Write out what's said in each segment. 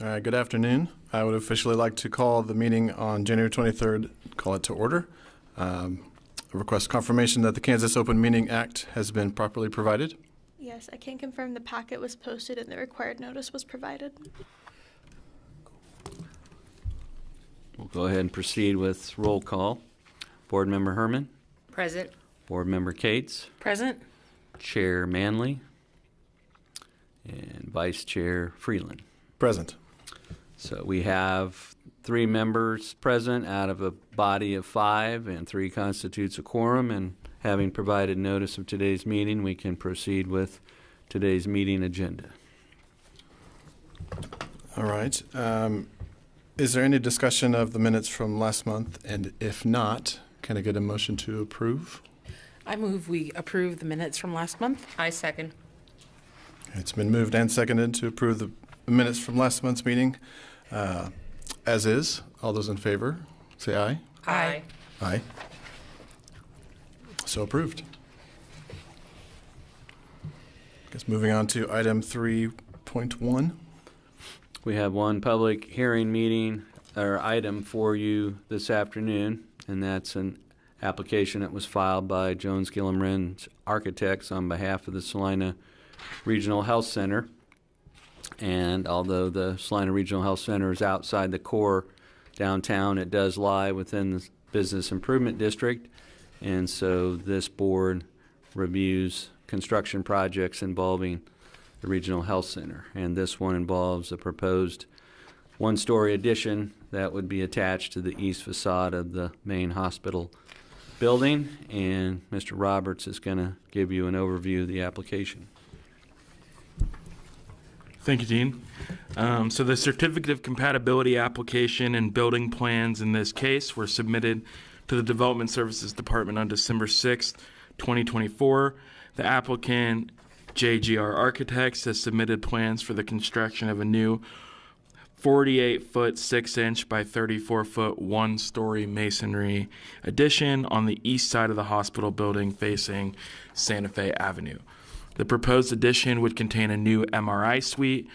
All right, good afternoon. I would officially like to call the meeting on January 23rd, call it to order. I request confirmation that the Kansas Open Meeting Act has been properly provided. Yes, I can confirm the packet was posted and the required notice was provided. We'll go ahead and proceed with roll call. Board Member Herman. Present. Board Member Cates. Present. Chair Manley. And Vice Chair Freeland. Present. So we have 3 members present out of a body of 5, and 3 constitutes a quorum. And having provided notice of today's meeting, we can proceed with today's meeting agenda. All right. Is there any discussion of the minutes from last month? And if not, can I get a motion to approve? I move we approve the minutes from last month. I second. It's been moved and seconded to approve the minutes from last month's meeting as is. All those in favor, say aye. Aye. Aye. So approved. Guess moving on to item 3.1. We have one public hearing meeting or item for you this afternoon, and that's an application that was filed by Jones Gillum Wren's Architects on behalf of the Salina Regional Health Center. And although the Salina Regional Health Center is outside the core downtown, it does lie within the Business Improvement District. And so this board reviews construction projects involving the Regional Health Center. And this one involves a proposed 1-story addition that would be attached to the east facade of the main hospital building. And Mr. Roberts is going to give you an overview of the application. Thank you, Dean. So the certificate of compatibility application and building plans in this case were submitted to the Development Services Department on December 6th, 2024. The applicant, JGR Architects, has submitted plans for the construction of a new 48-foot 6-inch by 34-foot 1-story masonry addition on the east side of the hospital building facing Santa Fe Avenue. The proposed addition would contain a new MRI suite,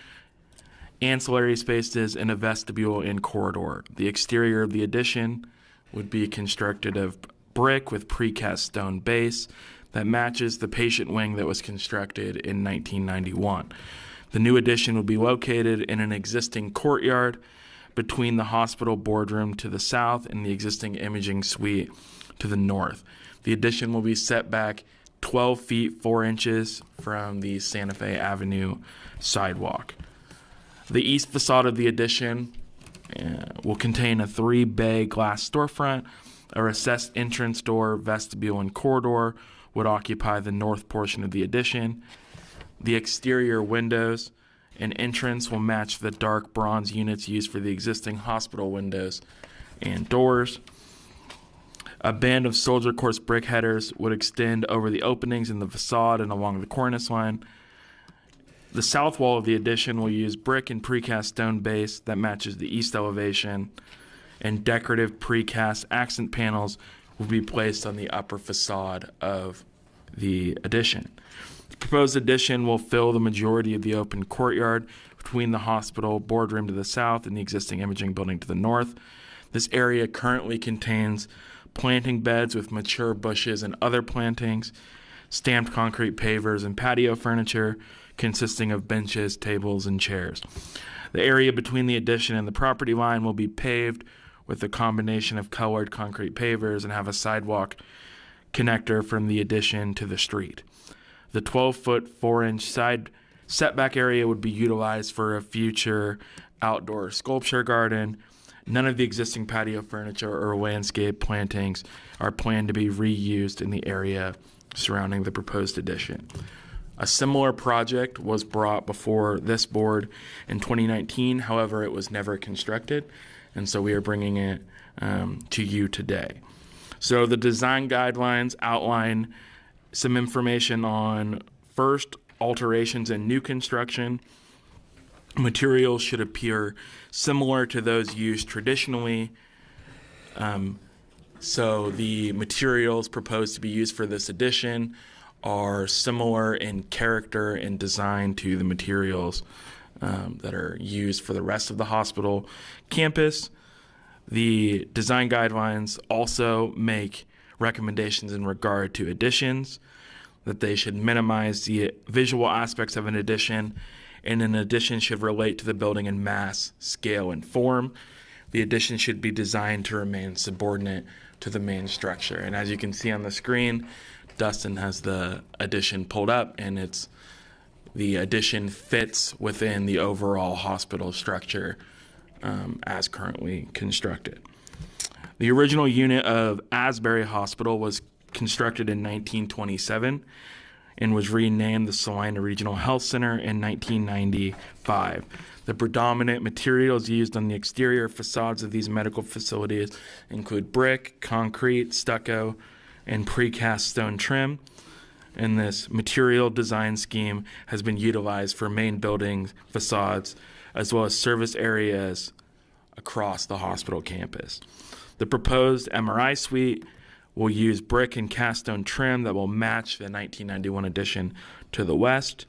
ancillary spaces, and a vestibule and corridor. The exterior of the addition would be constructed of brick with precast stone base that matches the patient wing that was constructed in 1991. The new addition would be located in an existing courtyard between the hospital boardroom to the south and the existing imaging suite to the north. The addition will be set back 12 feet 4 inches from the Santa Fe Avenue sidewalk. The east facade of the addition will contain a 3-bay glass storefront. A recessed entrance door, vestibule, and corridor would occupy the north portion of the addition. The exterior windows and entrance will match the dark bronze units used for the existing hospital windows and doors. A band of soldier course brick headers would extend over the openings in the facade and along the cornice line. The south wall of the addition will use brick and precast stone base that matches the east elevation, and decorative precast accent panels will be placed on the upper facade of the addition. The proposed addition will fill the majority of the open courtyard between the hospital boardroom to the south and the existing imaging building to the north. This area currently contains planting beds with mature bushes and other plantings, stamped concrete pavers, and patio furniture consisting of benches, tables, and chairs. The area between the addition and the property line will be paved with a combination of colored concrete pavers and have a sidewalk connector from the addition to the street. The 12-foot 4-inch side setback area would be utilized for a future outdoor sculpture garden. None of the existing patio furniture or landscape plantings are planned to be reused in the area surrounding the proposed addition. A similar project was brought before this board in 2019. However, it was never constructed, and so we are bringing it to you today. So the design guidelines outline some information on, first, alterations and new construction. Materials should appear similar to those used traditionally. So the materials proposed to be used for this addition are similar in character and design to the materials that are used for the rest of the hospital campus. The design guidelines also make recommendations in regard to additions, that they should minimize the visual aspects of an addition, and an addition should relate to the building in mass, scale, and form. The addition should be designed to remain subordinate to the main structure. And as you can see on the screen, Dustin has the addition pulled up, and the addition fits within the overall hospital structure as currently constructed. The original unit of Asbury Hospital was constructed in 1927 and was renamed the Salina Regional Health Center in 1995. The predominant materials used on the exterior facades of these medical facilities include brick, concrete, stucco, and precast stone trim. And this material design scheme has been utilized for main building facades as well as service areas across the hospital campus. The proposed MRI suite will use brick and cast stone trim that will match the 1991 addition to the west,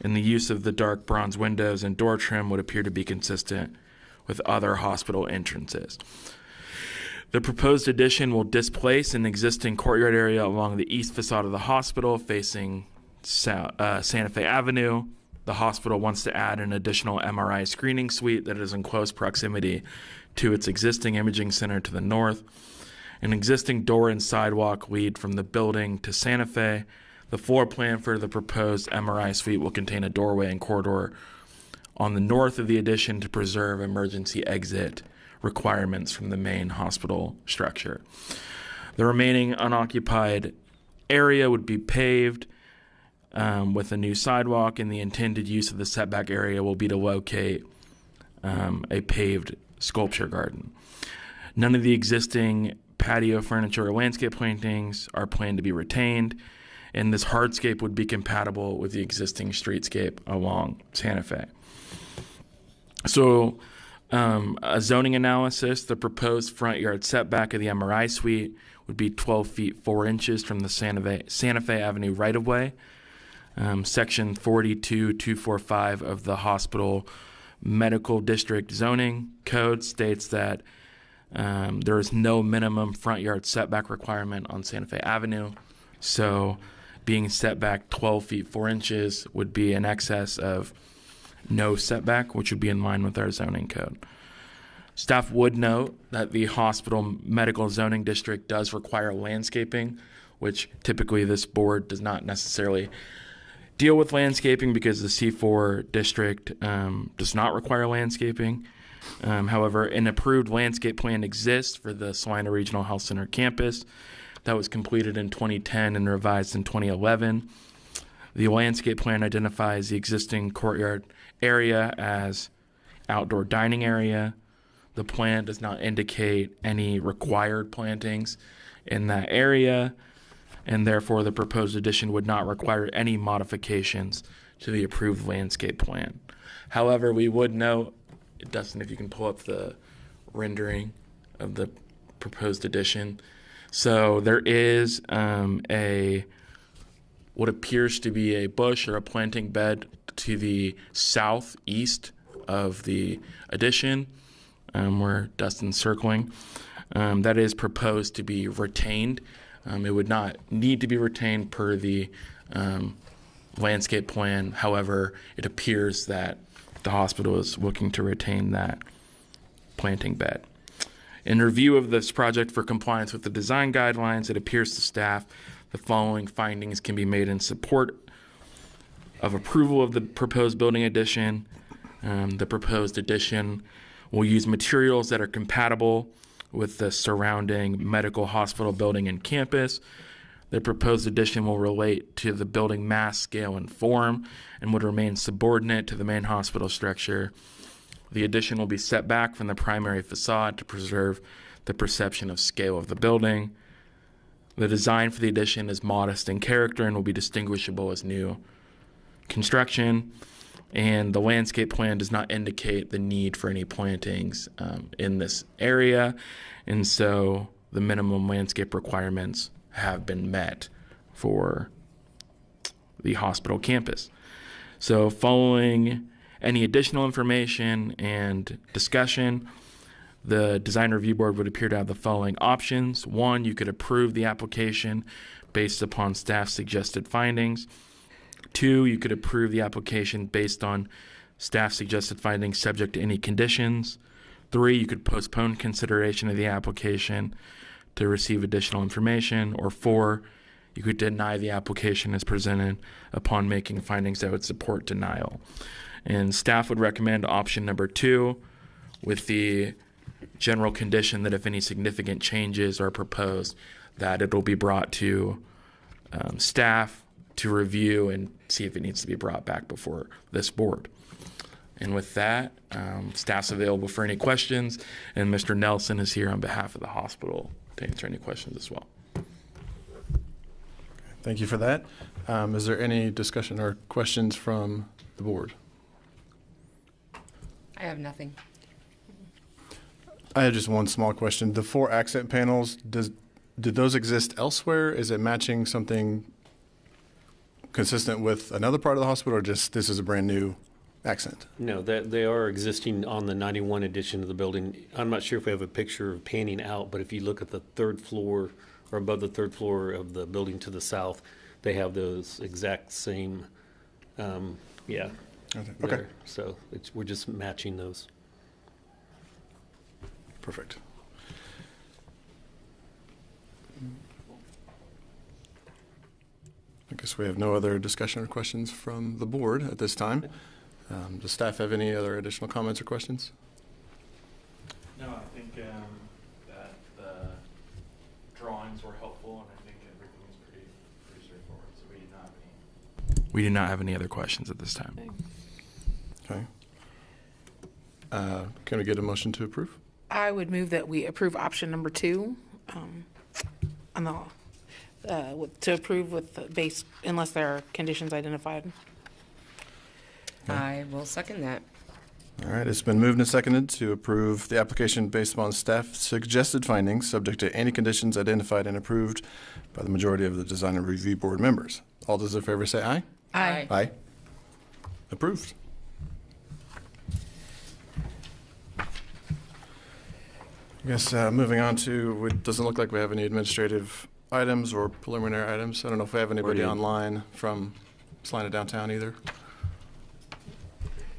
and the use of the dark bronze windows and door trim would appear to be consistent with other hospital entrances. The proposed addition will displace an existing courtyard area along the east facade of the hospital facing Santa Fe Avenue. The hospital wants to add an additional MRI screening suite that is in close proximity to its existing imaging center to the north. An existing door and sidewalk lead from the building to Santa Fe. The floor plan for the proposed MRI suite will contain a doorway and corridor on the north of the addition to preserve emergency exit requirements from the main hospital structure. The remaining unoccupied area would be paved with a new sidewalk, and the intended use of the setback area will be to locate a paved sculpture garden. None of the existing patio furniture or landscape plantings are planned to be retained, and this hardscape would be compatible with the existing streetscape along Santa Fe. So, a zoning analysis, the proposed front yard setback of the MRI suite would be 12 feet 4 inches from the Santa Fe Avenue right-of-way. Section 42245 of the hospital medical district zoning code states that there is no minimum front yard setback requirement on Santa Fe Avenue. So being set back 12 feet 4 inches would be in excess of no setback, which would be in line with our zoning code. Staff would note that the hospital medical zoning district does require landscaping, which typically this board does not necessarily deal with landscaping because the C4 district does not require landscaping. However, an approved landscape plan exists for the Salina Regional Health Center campus that was completed in 2010 and revised in 2011. The landscape plan identifies the existing courtyard area as outdoor dining area. The plan does not indicate any required plantings in that area, and therefore the proposed addition would not require any modifications to the approved landscape plan. However, we would note, Dustin, if you can pull up the rendering of the proposed addition. So there is what appears to be a bush or a planting bed to the southeast of the addition, where Dustin's circling. That is proposed to be retained. It would not need to be retained per the landscape plan. However, it appears that the hospital is looking to retain that planting bed. In review of this project for compliance with the design guidelines, it appears to staff the following findings can be made in support of approval of the proposed building addition. The proposed addition will use materials that are compatible with the surrounding medical hospital building and campus. The proposed addition will relate to the building mass, scale, and form and would remain subordinate to the main hospital structure. The addition will be set back from the primary facade to preserve the perception of scale of the building. The design for the addition is modest in character and will be distinguishable as new construction. And the landscape plan does not indicate the need for any plantings in this area. And so the minimum landscape requirements have been met for the hospital campus. So following any additional information and discussion, the design review board would appear to have the following options. 1, you could approve the application based upon staff's suggested findings. 2, you could approve the application based on staff suggested findings subject to any conditions. 3, you could postpone consideration of the application to receive additional information. Or 4, you could deny the application as presented upon making findings that would support denial. And staff would recommend option number 2 with the general condition that if any significant changes are proposed, that it will be brought to staff to review and see if it needs to be brought back before this board. And with that, staff's available for any questions, and Mr. Nelson is here on behalf of the hospital to answer any questions as well. Thank you for that. Is there any discussion or questions from the board? I have nothing. I have just one small question. The 4 accent panels, did those exist elsewhere? Is it matching something consistent with another part of the hospital, or just this is a brand new accent? No, they are existing on the 91 edition of the building. I'm not sure if we have a picture of panning out, but if you look at the 3rd floor or above the 3rd floor of the building to the south, they have those exact same, yeah. Okay. So we're just matching those. Perfect. I guess we have no other discussion or questions from the board at this time. Does staff have any other additional comments or questions? No, I think that the drawings were helpful, and I think everything is pretty straightforward. So we do not have any other questions at this time. Okay. Can we get a motion to approve? I would move that we approve option number 2, to approve with base, unless there are conditions identified. I will second that. All right, it's been moved and seconded to approve the application based upon staff suggested findings, subject to any conditions identified and approved by the majority of the design and review board members. All those in favor say aye. Aye. Aye. Approved. I guess moving on to, it doesn't look like we have any administrative items or preliminary items. I don't know if we have anybody online from Salina downtown either.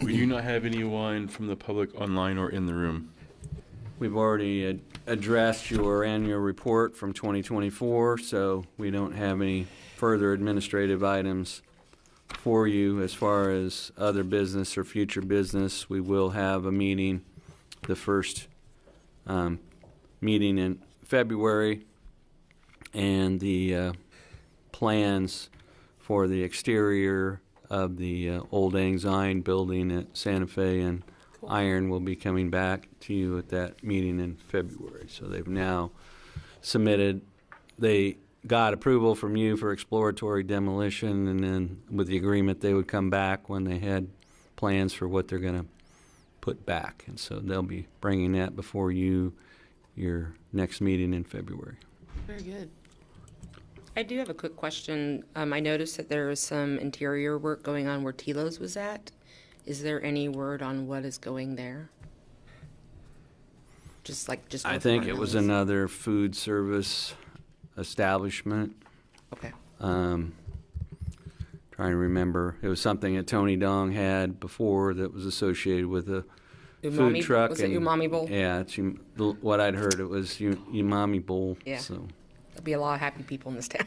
We do not have anyone from the public online or in the room. We've already addressed your annual report from 2024, so we don't have any further administrative items for you. As far as other business or future business, we will have a meeting, the first meeting in February, and the plans for the exterior of the old Anzine building at Santa Fe and Iron will be coming back to you at that meeting in February. So they've now submitted, they got approval from you for exploratory demolition, and then with the agreement they would come back when they had plans for what they're going to put back. And so they'll be bringing that before you, your next meeting in February. Very good. I do have a quick question. I noticed that there was some interior work going on where Tilo's was at. Is there any word on what is going there? I think it was another food service establishment. Okay. Trying to remember. It was something that Tony Dong had before that was associated with a food truck. Was it Umami Bowl? Yeah, it's what I'd heard. It was Umami Bowl. Yeah. So. There'll be a lot of happy people in this town.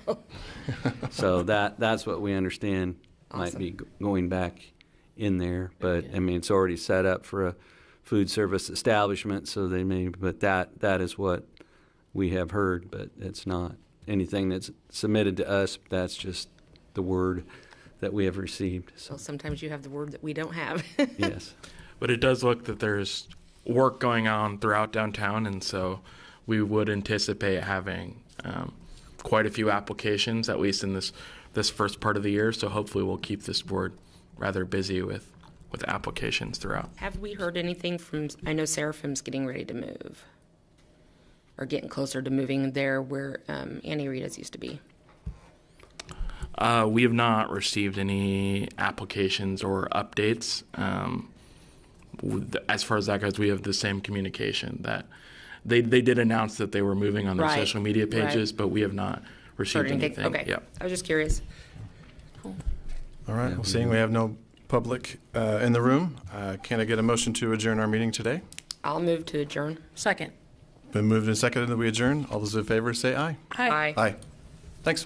So that's what we understand might Awesome. be going back in there. But I mean, it's already set up for a food service establishment, so they may. But that is what we have heard. But it's not anything that's submitted to us. That's just the word that we have received. So Well, sometimes you have the word that we don't have. yes. But it does look that there's work going on throughout downtown, and so we would anticipate having quite a few applications, at least in this first part of the year. So hopefully we'll keep this board rather busy with applications throughout. Have we heard anything from, I know Seraphim's getting ready to move, or getting closer to moving there where Annie Rita's used to be. We have not received any applications or updates. As far as that goes, we have the same communication that they did announce that they were moving on their Right, social media pages, right. but we have not received Heard anything? anything. Okay. Yeah. I was just curious. All right, well, seeing we have no public in the room, can I get a motion to adjourn our meeting today? I'll move to adjourn. Second. Been moved and seconded that we adjourn. All those in favor say aye. Aye. Aye. Thanks.